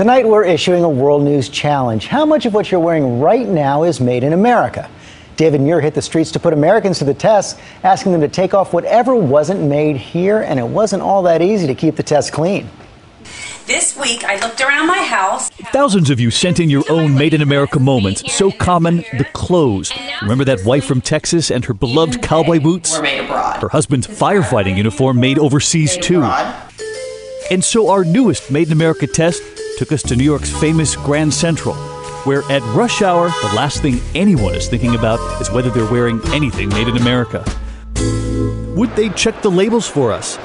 Tonight we're issuing a World News Challenge. How much of what you're wearing right now is made in America? David Muir hit the streets to put Americans to the test, asking them to take off whatever wasn't made here, and it wasn't all that easy to keep the test clean. This week, I looked around my house. Thousands of you sent in your own Made in America moments. So common, the clothes. Remember that wife from Texas and her beloved cowboy boots? Were made abroad. Her husband's firefighting uniform made overseas too. And so our newest Made in America test took us to New York's famous Grand Central, where at rush hour, the last thing anyone is thinking about is whether they're wearing anything made in America. Would they check the labels for us?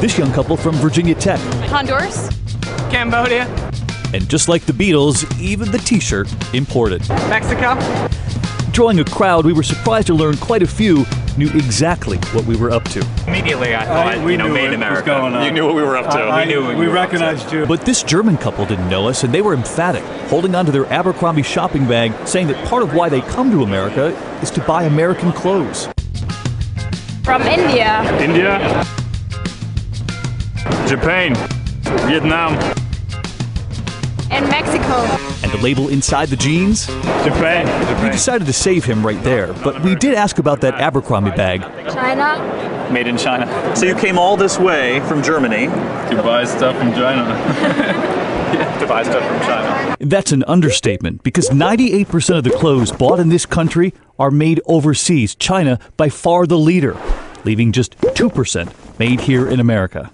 This young couple from Virginia Tech. Honduras. Cambodia. And just like the Beatles, even the t-shirt imported. Mexico. Drawing a crowd, we were surprised to learn quite a few knew exactly what we were up to. Immediately I thought, we knew Made in America. You knew what we were up to. We recognized you. But this German couple didn't know us, and they were emphatic, holding onto their Abercrombie shopping bag, saying that part of why they come to America is to buy American clothes. From India. India. Japan. Vietnam. And Mexico. And the label inside the jeans? Japan. We decided to save him right there, but we did ask about that Abercrombie bag. China. Made in China. So you came all this way from Germany To buy stuff from China. To buy stuff from China. That's an understatement, because 98% of the clothes bought in this country are made overseas, China by far the leader, leaving just 2% made here in America.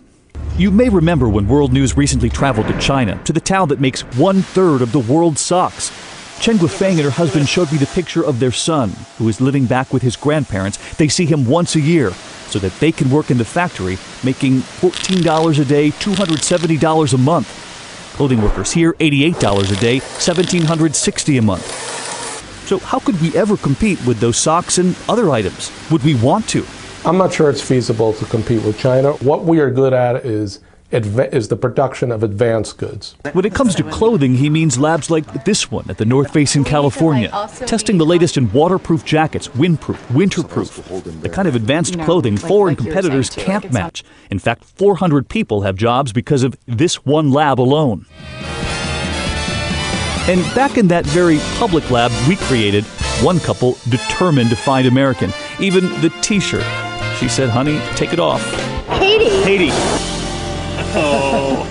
You may remember when World News recently traveled to China, to the town that makes 1/3 of the world's socks. Chen Guifeng and her husband showed me the picture of their son, who is living back with his grandparents. They see him once a year, so that they can work in the factory, making $14 a day, $270 a month. Clothing workers here, $88 a day, $1,760 a month. So how could we ever compete with those socks and other items? Would we want to? I'm not sure it's feasible to compete with China. What we are good at is the production of advanced goods. When it comes to clothing, he means labs like this one at the North Face in California, testing the latest in waterproof jackets, windproof, winterproof, the kind of advanced clothing foreign competitors can't match. In fact, 400 people have jobs because of this one lab alone. And back in that very public lab we created, one couple determined to find American, even the t-shirt. She said, honey, take it off. Haiti. Oh.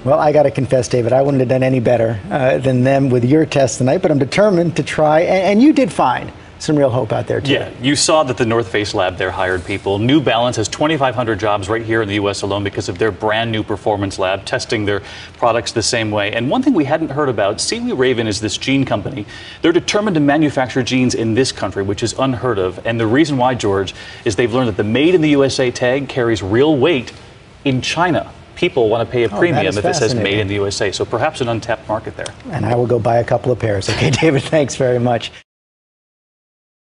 Well, I got to confess, David, I wouldn't have done any better than them with your test tonight, but I'm determined to try. And you did find some real hope out there, too. Yeah, you saw that the North Face lab there hired people. New Balance has 2,500 jobs right here in the U.S. alone because of their brand new performance lab, testing their products the same way. And one thing we hadn't heard about, Sealy Raven is this jean company. They're determined to manufacture jeans in this country, which is unheard of. And the reason why, George, is they've learned that the Made in the USA tag carries real weight in China. People want to pay a premium if it says Made in the USA. So perhaps an untapped market there. And I will go buy a couple of pairs. Okay, David, thanks very much.